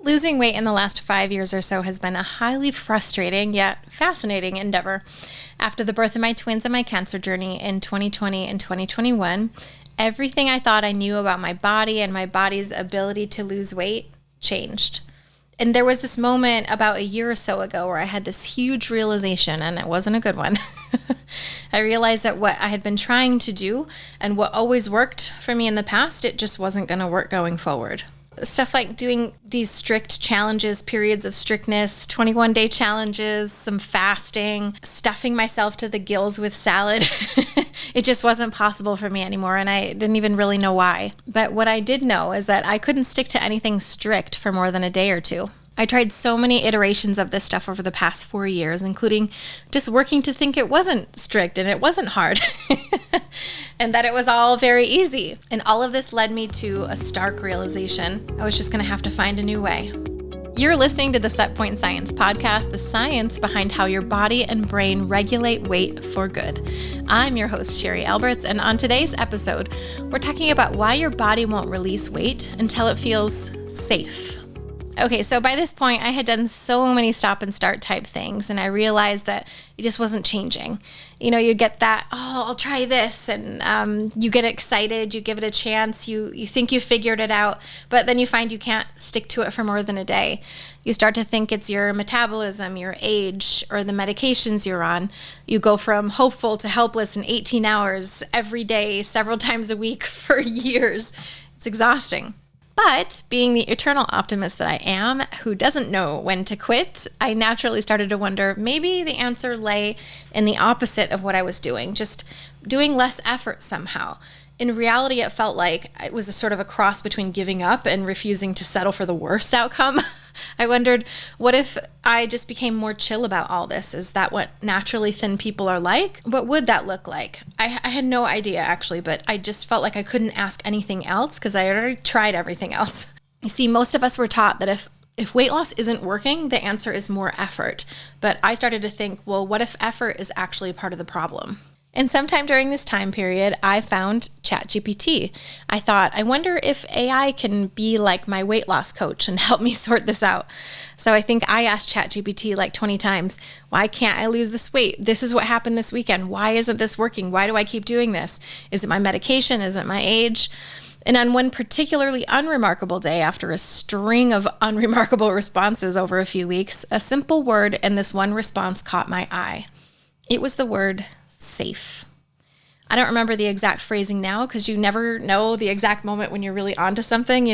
Losing weight in the last 5 years or so has been a highly frustrating yet fascinating endeavor. After the birth of my twins and my cancer journey in 2020 and 2021, everything I thought I knew about my body and my body's ability to lose weight changed. And there was this moment about a year or so ago where I had this huge realization, and it wasn't a good one. I realized that what I had been trying to do and what always worked for me in the past, it just wasn't going to work going forward. Stuff like doing these strict challenges, periods of strictness, 21-day challenges, some fasting, stuffing myself to the gills with salad. It just wasn't possible for me anymore, and I didn't even really know why. But what I did know is that I couldn't stick to anything strict for more than a day or two. I tried so many iterations of this stuff over the past 4 years, including just working to think it wasn't strict and it wasn't hard and that it was all very easy. And all of this led me to a stark realization. I was just going to have to find a new way. You're listening to the Set Point Science podcast, the science behind how your body and brain regulate weight for good. I'm your host, Sherry Alberts, and on today's episode, we're talking about why your body won't release weight until it feels safe. Okay, so by this point, I had done so many stop and start type things, and I realized that it just wasn't changing. You know, you get that, I'll try this, and you get excited, you give it a chance, you think you figured it out, but then you find you can't stick to it for more than a day. You start to think it's your metabolism, your age, or the medications you're on. You go from hopeful to helpless in 18 hours every day, several times a week for years. It's exhausting. But being the eternal optimist that I am, who doesn't know when to quit, I naturally started to wonder, maybe the answer lay in the opposite of what I was doing, just doing less effort somehow. In reality, it felt like it was a sort of a cross between giving up and refusing to settle for the worst outcome. I wondered, what if I just became more chill about all this? Is that what naturally thin people are like? What would that look like? I had no idea, actually, but I just felt like I couldn't ask anything else because I had already tried everything else. You see, most of us were taught that if weight loss isn't working, the answer is more effort. But I started to think, well, what if effort is actually part of the problem? And sometime during this time period, I found ChatGPT. I thought, I wonder if AI can be like my weight loss coach and help me sort this out. So I think I asked ChatGPT like 20 times, why can't I lose this weight? This is what happened this weekend. Why isn't this working? Why do I keep doing this? Is it my medication? Is it my age? And on one particularly unremarkable day, after a string of unremarkable responses over a few weeks, a simple word and this one response caught my eye. It was the word safe. I don't remember the exact phrasing now because you never know the exact moment when you're really onto something,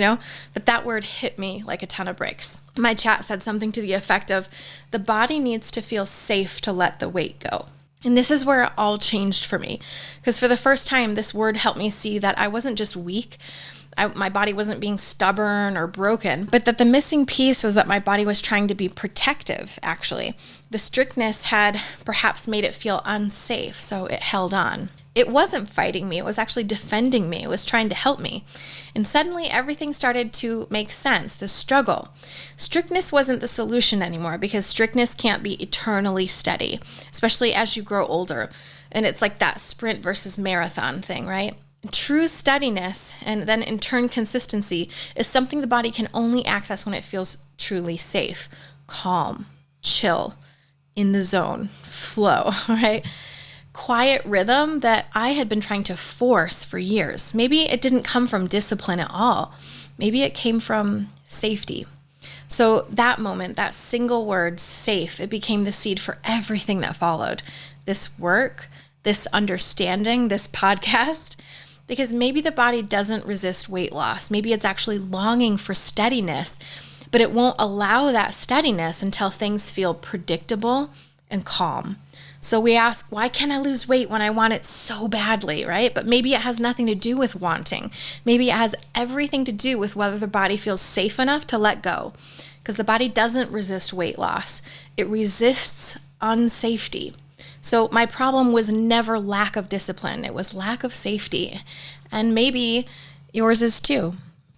but that word hit me like a ton of bricks. My chat said something to the effect of, the body needs to feel safe to let the weight go. And this is where it all changed for me, because for the first time, this word helped me see that I wasn't just weak. My body wasn't being stubborn or broken, but that the missing piece was that my body was trying to be protective, actually. The strictness had perhaps made it feel unsafe, so it held on. It wasn't fighting me, it was actually defending me, it was trying to help me. And suddenly everything started to make sense, the struggle. Strictness wasn't the solution anymore because strictness can't be eternally steady, especially as you grow older. And it's like that sprint versus marathon thing, right? True steadiness, and then in turn consistency, is something the body can only access when it feels truly safe, calm, chill, in the zone, flow, right? Quiet rhythm that I had been trying to force for years. Maybe it didn't come from discipline at all. Maybe it came from safety. So that moment, that single word, safe, it became the seed for everything that followed. This work, this understanding, this podcast. Because maybe the body doesn't resist weight loss. Maybe it's actually longing for steadiness, but it won't allow that steadiness until things feel predictable and calm. So we ask, why can't I lose weight when I want it so badly, right? But maybe it has nothing to do with wanting. Maybe it has everything to do with whether the body feels safe enough to let go. Because the body doesn't resist weight loss. It resists unsafety. So my problem was never lack of discipline. It was lack of safety. And maybe yours is too.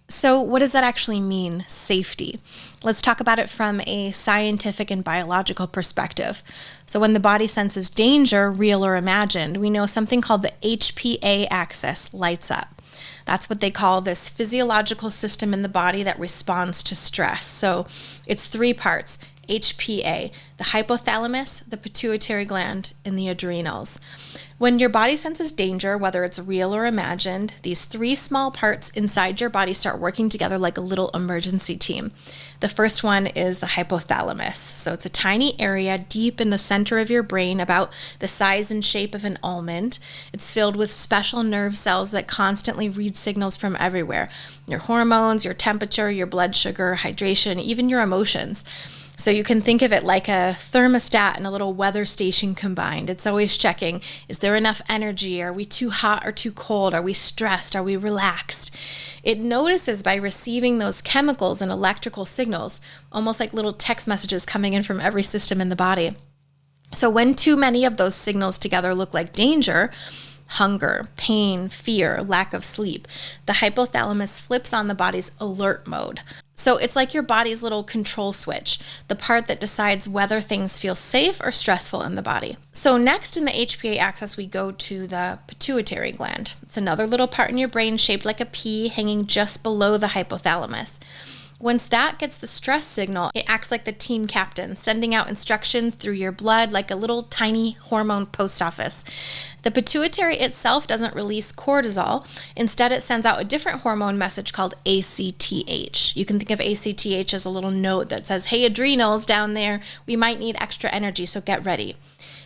So what does that actually mean, safety? Let's talk about it from a scientific and biological perspective. So when the body senses danger, real or imagined, we know something called the HPA axis lights up. That's what they call this physiological system in the body that responds to stress. So it's 3 parts: HPA, the hypothalamus, the pituitary gland, and the adrenals. When your body senses danger, whether it's real or imagined, these 3 small parts inside your body start working together like a little emergency team. The first one is the hypothalamus. So it's a tiny area deep in the center of your brain, about the size and shape of an almond. It's filled with special nerve cells that constantly read signals from everywhere: your hormones, your temperature, your blood sugar, hydration, even your emotions. So you can think of it like a thermostat and a little weather station combined. It's always checking, is there enough energy? Are we too hot or too cold? Are we stressed? Are we relaxed? It notices by receiving those chemicals and electrical signals, almost like little text messages coming in from every system in the body. So when too many of those signals together look like danger, hunger, pain, fear, lack of sleep, the hypothalamus flips on the body's alert mode. So it's like your body's little control switch, the part that decides whether things feel safe or stressful in the body. So next in the HPA axis, we go to the pituitary gland. It's another little part in your brain shaped like a pea, hanging just below the hypothalamus. Once that gets the stress signal, it acts like the team captain, sending out instructions through your blood like a little tiny hormone post office. The pituitary itself doesn't release cortisol. Instead, it sends out a different hormone message called ACTH. You can think of ACTH as a little note that says, hey, adrenals down there, we might need extra energy, so get ready.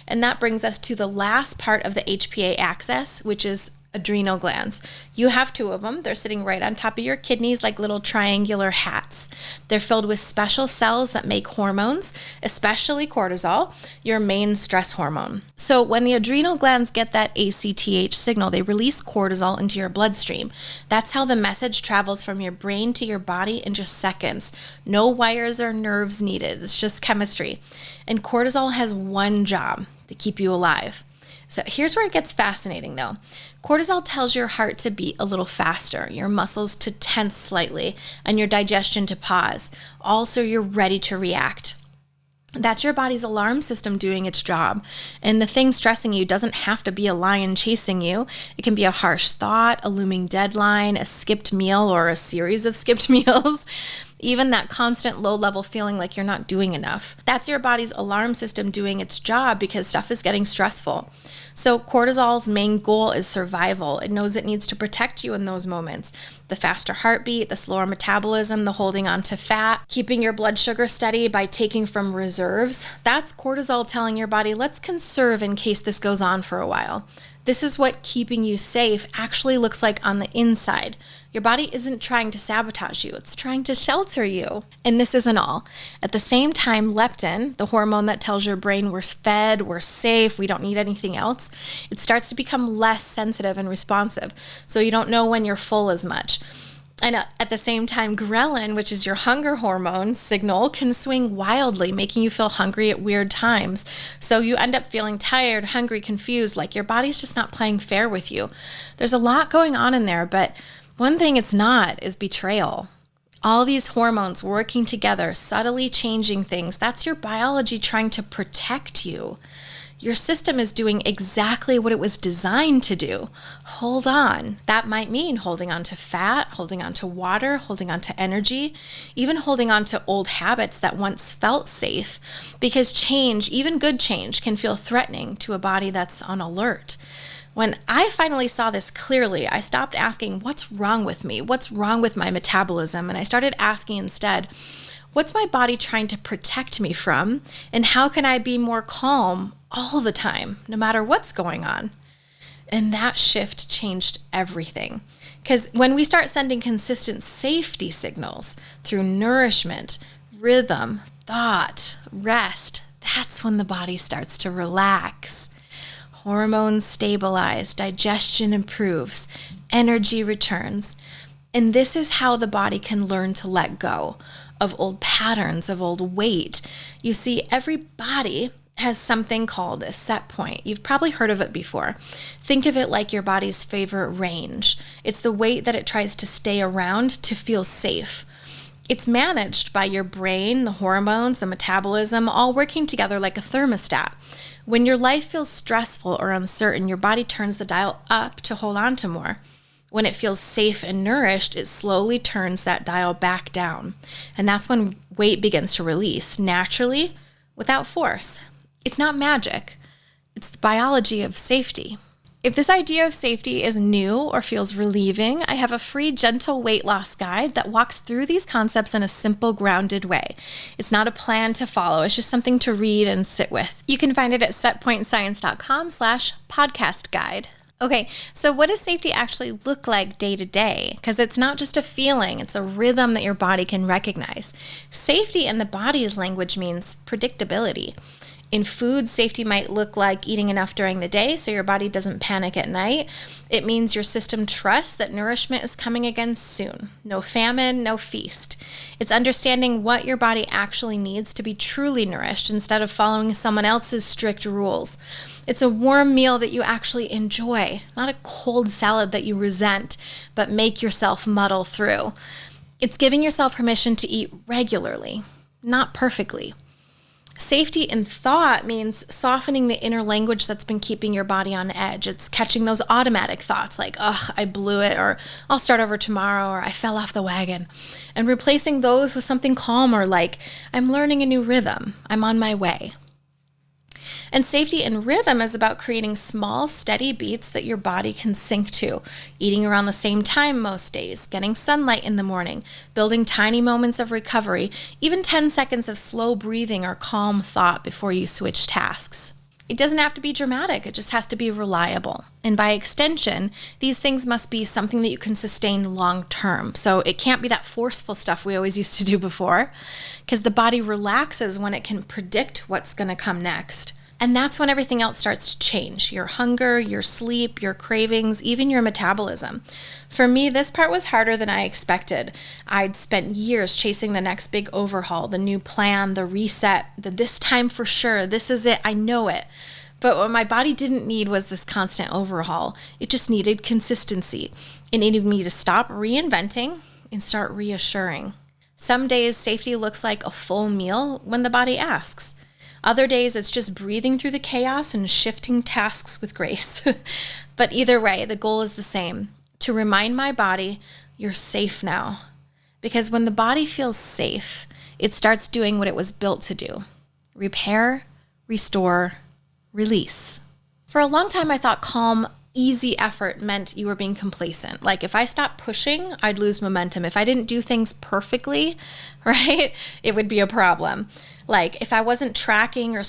And that brings us to the last part of the HPA axis, which is adrenal glands. You have 2 of them. They're sitting right on top of your kidneys like little triangular hats. They're filled with special cells that make hormones, especially cortisol, your main stress hormone. So when the adrenal glands get that ACTH signal, they release cortisol into your bloodstream. That's how the message travels from your brain to your body in just seconds. No wires or nerves needed. It's just chemistry. And cortisol has one job: to keep you alive. So here's where it gets fascinating though. Cortisol tells your heart to beat a little faster, your muscles to tense slightly, and your digestion to pause. Also, you're ready to react. That's your body's alarm system doing its job. And the thing stressing you doesn't have to be a lion chasing you. It can be a harsh thought, a looming deadline, a skipped meal, or a series of skipped meals. Even that constant low-level feeling like you're not doing enough. That's your body's alarm system doing its job because stuff is getting stressful. So cortisol's main goal is survival. It knows it needs to protect you in those moments. The faster heartbeat, the slower metabolism, the holding on to fat, keeping your blood sugar steady by taking from reserves. That's cortisol telling your body, let's conserve in case this goes on for a while. This is what keeping you safe actually looks like on the inside. Your body isn't trying to sabotage you, it's trying to shelter you. And this isn't all. At the same time, leptin, the hormone that tells your brain we're fed, we're safe, we don't need anything else, it starts to become less sensitive and responsive, so you don't know when you're full as much. And at the same time, ghrelin, which is your hunger hormone signal, can swing wildly, making you feel hungry at weird times. So you end up feeling tired, hungry, confused, like your body's just not playing fair with you. There's a lot going on in there, but one thing it's not is betrayal. All these hormones working together, subtly changing things, that's your biology trying to protect you. Your system is doing exactly what it was designed to do. Hold on. That might mean holding on to fat, holding on to water, holding on to energy, even holding on to old habits that once felt safe. Because change, even good change, can feel threatening to a body that's on alert. When I finally saw this clearly, I stopped asking, what's wrong with me? What's wrong with my metabolism? And I started asking instead, what's my body trying to protect me from? And how can I be more calm all the time, no matter what's going on? And that shift changed everything. Because when we start sending consistent safety signals through nourishment, rhythm, thought, rest, that's when the body starts to relax. Hormones stabilize, digestion improves, energy returns. And this is how the body can learn to let go of old patterns, of old weight. You see, every body has something called a set point. You've probably heard of it before. Think of it like your body's favorite range. It's the weight that it tries to stay around to feel safe. It's managed by your brain, the hormones, the metabolism, all working together like a thermostat. When your life feels stressful or uncertain, your body turns the dial up to hold on to more. When it feels safe and nourished, it slowly turns that dial back down. And that's when weight begins to release naturally without force. It's not magic. It's the biology of safety. If this idea of safety is new or feels relieving, I have a free gentle weight loss guide that walks through these concepts in a simple, grounded way. It's not a plan to follow. It's just something to read and sit with. You can find it at setpointscience.com/podcast guide. Okay, so what does safety actually look like day to day? Because it's not just a feeling, it's a rhythm that your body can recognize. Safety in the body's language means predictability. In food, safety might look like eating enough during the day so your body doesn't panic at night. It means your system trusts that nourishment is coming again soon. No famine, no feast. It's understanding what your body actually needs to be truly nourished instead of following someone else's strict rules. It's a warm meal that you actually enjoy, not a cold salad that you resent, but make yourself muddle through. It's giving yourself permission to eat regularly, not perfectly. Safety in thought means softening the inner language that's been keeping your body on edge. It's catching those automatic thoughts like, ugh, I blew it, or I'll start over tomorrow, or I fell off the wagon, and replacing those with something calmer like, I'm learning a new rhythm, I'm on my way. And safety in rhythm is about creating small, steady beats that your body can sync to, eating around the same time most days, getting sunlight in the morning, building tiny moments of recovery, even 10 seconds of slow breathing or calm thought before you switch tasks. It doesn't have to be dramatic, it just has to be reliable. And by extension, these things must be something that you can sustain long term. So it can't be that forceful stuff we always used to do before, because the body relaxes when it can predict what's going to come next. And that's when everything else starts to change. Your hunger, your sleep, your cravings, even your metabolism. For me, this part was harder than I expected. I'd spent years chasing the next big overhaul, the new plan, the reset, the this time for sure, this is it, I know it. But what my body didn't need was this constant overhaul. It just needed consistency. It needed me to stop reinventing and start reassuring. Some days, safety looks like a full meal when the body asks. Other days, it's just breathing through the chaos and shifting tasks with grace. But either way, the goal is the same, to remind my body, you're safe now. Because when the body feels safe, it starts doing what it was built to do. Repair, restore, release. For a long time, I thought calm, easy effort meant you were being complacent. Like if I stopped pushing, I'd lose momentum. If I didn't do things perfectly, right, it would be a problem. Like if I wasn't tracking or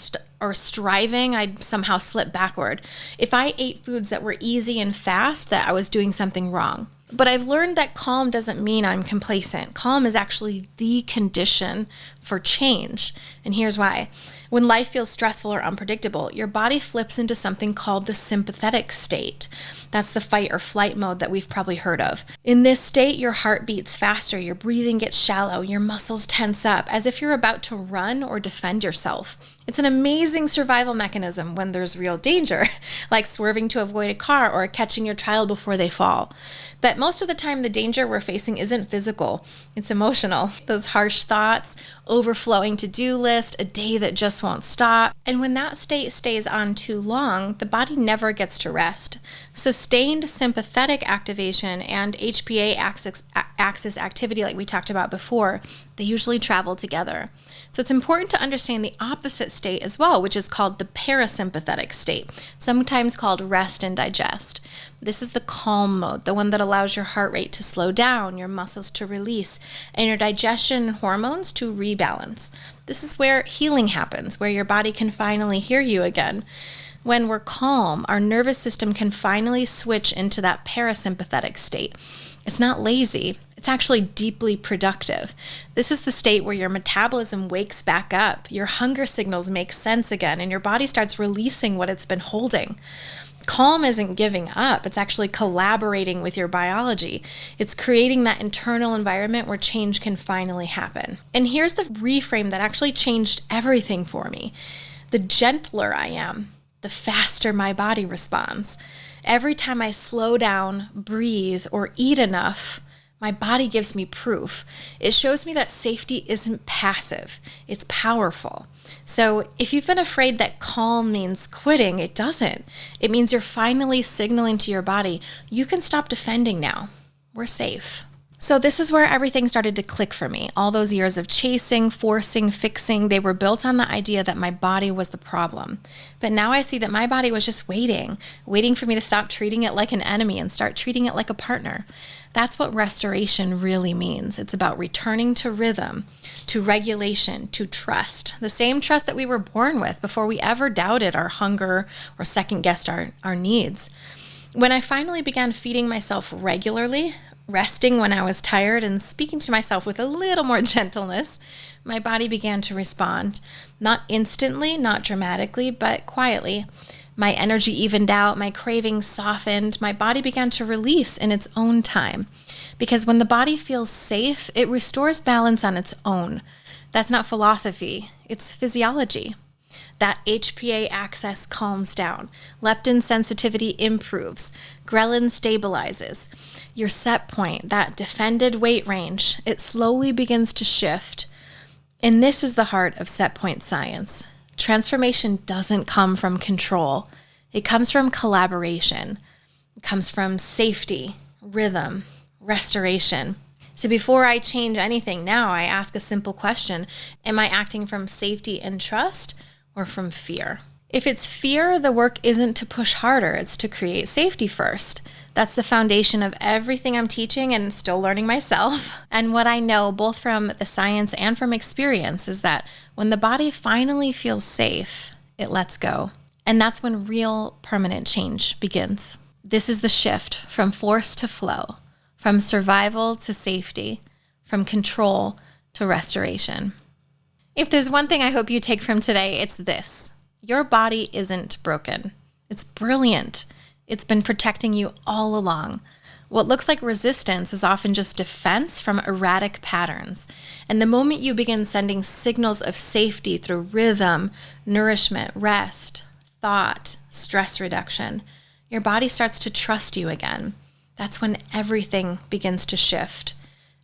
striving, I'd somehow slip backward. If I ate foods that were easy and fast, that I was doing something wrong. But I've learned that calm doesn't mean I'm complacent. Calm is actually the condition for change. And here's why. When life feels stressful or unpredictable, your body flips into something called the sympathetic state. That's the fight or flight mode that we've probably heard of. In this state, your heart beats faster, your breathing gets shallow, your muscles tense up, as if you're about to run or defend yourself. It's an amazing survival mechanism when there's real danger, like swerving to avoid a car or catching your child before they fall. But most of the time, the danger we're facing isn't physical, it's emotional. Those harsh thoughts, overflowing to-do list, a day that just won't stop. And when that state stays on too long, the body never gets to rest. Sustained sympathetic activation and HPA axis activity, like we talked about before, they usually travel together. So it's important to understand the opposite state as well, which is called the parasympathetic state, sometimes called rest and digest. This is the calm mode, the one that allows your heart rate to slow down, your muscles to release, and your digestion and hormones to rebalance. This is where healing happens, where your body can finally hear you again. When we're calm, our nervous system can finally switch into that parasympathetic state. It's not lazy. It's actually deeply productive. This is the state where your metabolism wakes back up, your hunger signals make sense again, and your body starts releasing what it's been holding. Calm isn't giving up. It's actually collaborating with your biology. It's creating that internal environment where change can finally happen. And here's the reframe that actually changed everything for me. The gentler I am, the faster my body responds. Every time I slow down, breathe, or eat enough, My body gives me proof. It shows me that safety isn't passive, it's powerful. So if you've been afraid that calm means quitting, it doesn't. It means you're finally signaling to your body, you can stop defending now. We're safe. So this is where everything started to click for me. All those years of chasing, forcing, fixing, they were built on the idea that my body was the problem. But now I see that my body was just waiting for me to stop treating it like an enemy and start treating it like a partner. That's what restoration really means. It's about returning to rhythm, to regulation, to trust. The same trust that we were born with before we ever doubted our hunger or second-guessed our needs. When I finally began feeding myself regularly, resting when I was tired, and speaking to myself with a little more gentleness, my body began to respond. Not instantly, not dramatically, but quietly. My energy evened out, my cravings softened, my body began to release in its own time. Because when the body feels safe, it restores balance on its own. That's not philosophy, it's physiology. That HPA axis calms down, leptin sensitivity improves, ghrelin stabilizes. Your set point, that defended weight range, it slowly begins to shift. And this is the heart of set point science. Transformation doesn't come from control. It comes from collaboration. It comes from safety, rhythm, restoration. So before I change anything now, I ask a simple question. Am I acting from safety and trust or from fear? If it's fear, the work isn't to push harder. It's to create safety first. That's the foundation of everything I'm teaching and still learning myself. And what I know, both from the science and from experience, is that when the body finally feels safe, it lets go. And that's when real permanent change begins. This is the shift from force to flow, from survival to safety, from control to restoration. If there's one thing I hope you take from today, it's this. Your body isn't broken. It's brilliant. It's been protecting you all along. What looks like resistance is often just defense from erratic patterns. And the moment you begin sending signals of safety through rhythm, nourishment, rest, thought, stress reduction, your body starts to trust you again. That's when everything begins to shift.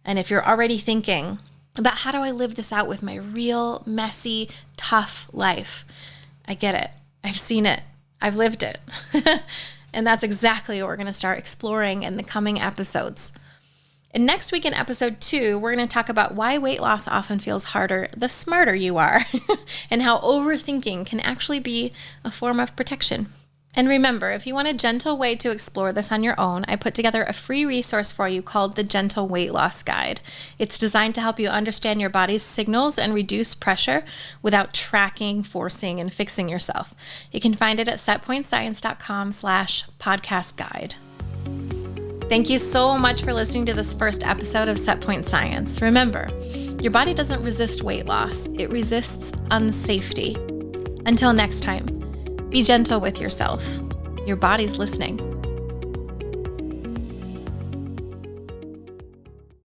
And if you're already thinking about how do I live this out with my real, messy, tough life, I get it. I've seen it. I've lived it. And that's exactly what we're going to start exploring in the coming episodes. And next week in episode 2, we're going to talk about why weight loss often feels harder the smarter you are and how overthinking can actually be a form of protection. And remember, if you want a gentle way to explore this on your own, I put together a free resource for you called the Gentle Weight Loss Guide. It's designed to help you understand your body's signals and reduce pressure without tracking, forcing, and fixing yourself. You can find it at setpointscience.com/podcast guide. Thank you so much for listening to this first episode of Set Point Science. Remember, your body doesn't resist weight loss. It resists unsafety. Until next time, be gentle with yourself. Your body's listening.